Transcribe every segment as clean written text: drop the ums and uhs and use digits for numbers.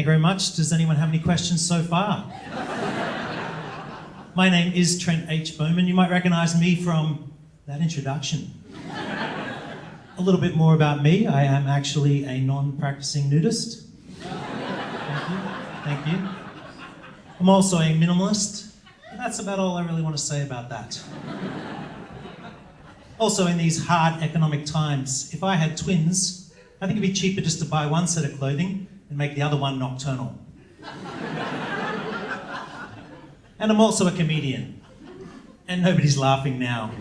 very much. Does anyone have any questions so far? My name is Trent H. Baumann. You might recognise me from that introduction. A little bit more about me. I am actually a non-practicing nudist. Thank you. I'm also a minimalist. And that's about all I really want to say about that. Also, in these hard economic times, if I had twins, I think it'd be cheaper just to buy one set of clothing and make the other one nocturnal. And I'm also a comedian. And nobody's laughing now.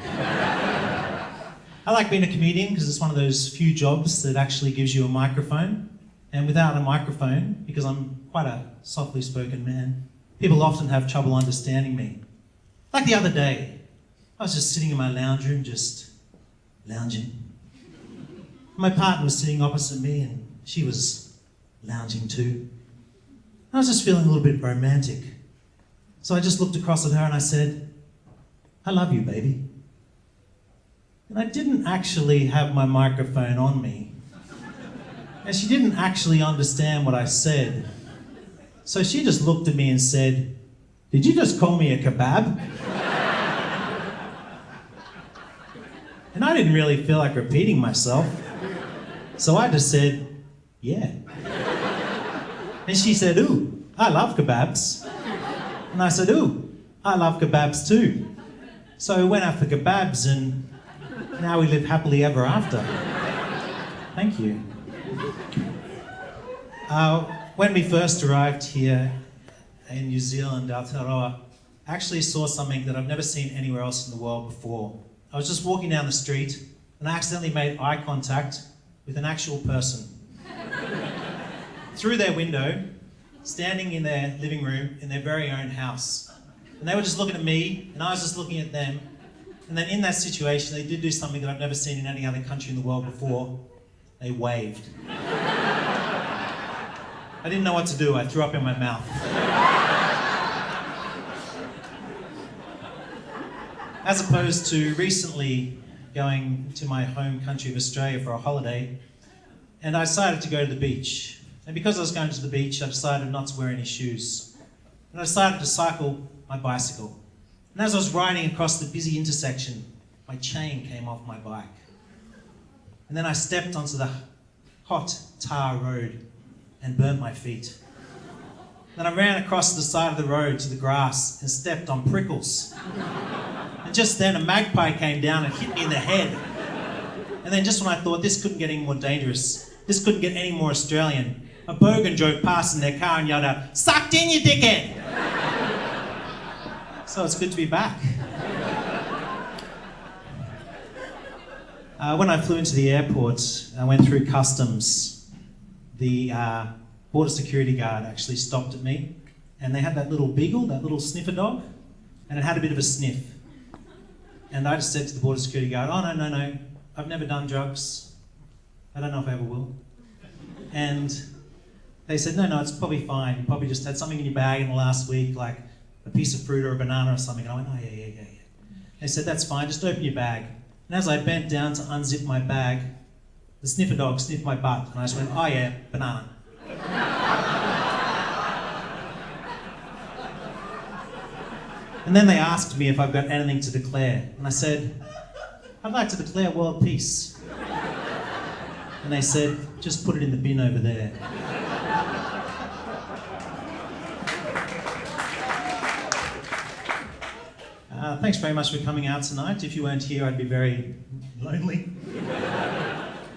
I like being a comedian because it's one of those few jobs that actually gives you a microphone. And without a microphone, because I'm quite a softly spoken man, people often have trouble understanding me. Like the other day, I was just sitting in my lounge room, just lounging. My partner was sitting opposite me and she was lounging too. I was just feeling a little bit romantic. So I just looked across at her and I said, "I love you, baby." And I didn't actually have my microphone on me. And she didn't actually understand what I said. So she just looked at me and said, "Did you just call me a kebab?" And I didn't really feel like repeating myself. So I just said, "Yeah." And she said, "Ooh, I love kebabs." And I said, "Ooh, I love kebabs too." So we went out for kebabs and now we live happily ever after. Thank you. When we first arrived here in New Zealand, Aotearoa, I actually saw something that I've never seen anywhere else in the world before. I was just walking down the street and I accidentally made eye contact with an actual person. Through their window, standing in their living room in their very own house. And they were just looking at me and I was just looking at them. And then in that situation, they did do something that I've never seen in any other country in the world before. They waved. I didn't know what to do. I threw up in my mouth. As opposed to recently going to my home country of Australia for a holiday, and I decided to go to the beach. And because I was going to the beach, I decided not to wear any shoes. And I decided to cycle my bicycle. And as I was riding across the busy intersection, my chain came off my bike. And then I stepped onto the hot tar road and burnt my feet. Then I ran across the side of the road to the grass and stepped on prickles. And just then a magpie came down and hit me in the head. And then just when I thought this couldn't get any more dangerous, this couldn't get any more Australian, a bogan drove past in their car and yelled out, "Sucked in, you dickhead!" So it's good to be back. When I flew into the airport, I went through customs. The border security guard actually stopped at me and they had that little beagle, that little sniffer dog, and it had a bit of a sniff. And I just said to the border security guard, "Oh, no, I've never done drugs. I don't know if I ever will." And they said, no, it's probably fine. You probably just had something in your bag in the last week, like a piece of fruit or a banana or something. And I went, "Oh, yeah. They said, "That's fine, just open your bag." And as I bent down to unzip my bag, the sniffer dog sniffed my butt. And I just went, "Oh yeah, banana." And then they asked me if I've got anything to declare. And I said, "I'd like to declare world peace." And they said, "Just put it in the bin over there." Thanks very much for coming out tonight. If you weren't here, I'd be very lonely.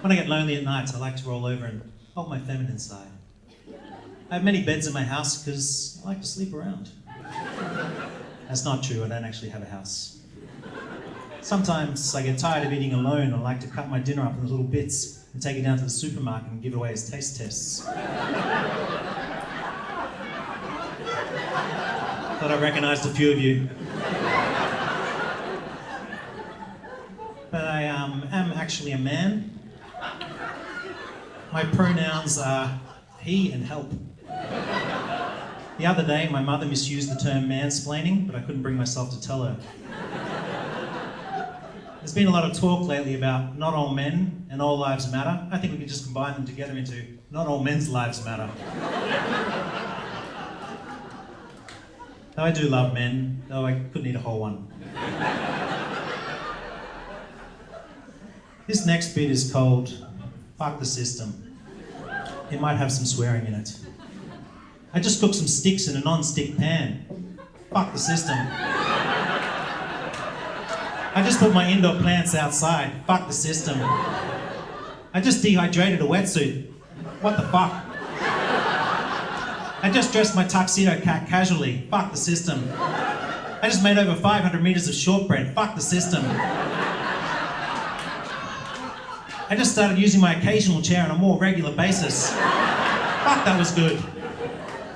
When I get lonely at night, I like to roll over and hold my feminine side. I have many beds in my house because I like to sleep around. That's not true, I don't actually have a house. Sometimes I get tired of eating alone. I like to cut my dinner up into little bits and take it down to the supermarket and give it away as taste tests. Thought I recognised a few of you. But I am actually a man. My pronouns are he and help. The other day, my mother misused the term mansplaining, but I couldn't bring myself to tell her. There's been a lot of talk lately about not all men and all lives matter. I think we can just combine them together into not all men's lives matter. Though I do love men, though I couldn't eat a whole one. This next bit is called Fuck the System. It might have some swearing in it. I just cooked some sticks in a non-stick pan. Fuck the system. I just put my indoor plants outside. Fuck the system. I just dehydrated a wetsuit. What the fuck? I just dressed my tuxedo cat casually. Fuck the system. I just made over 500 meters of shortbread. Fuck the system. I just started using my occasional chair on a more regular basis. Fuck, that was good.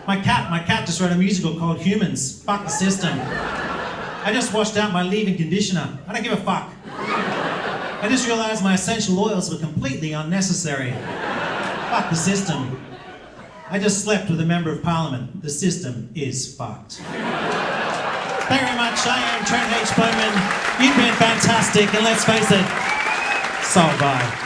My cat just wrote a musical called Humans. Fuck the system. I just washed out my leave-in conditioner. I don't give a fuck. I just realized my essential oils were completely unnecessary. Fuck the system. I just slept with a member of parliament. The system is fucked. Thank you very much. I am Trent H. Baumann. You've been fantastic, and let's face it, so bye.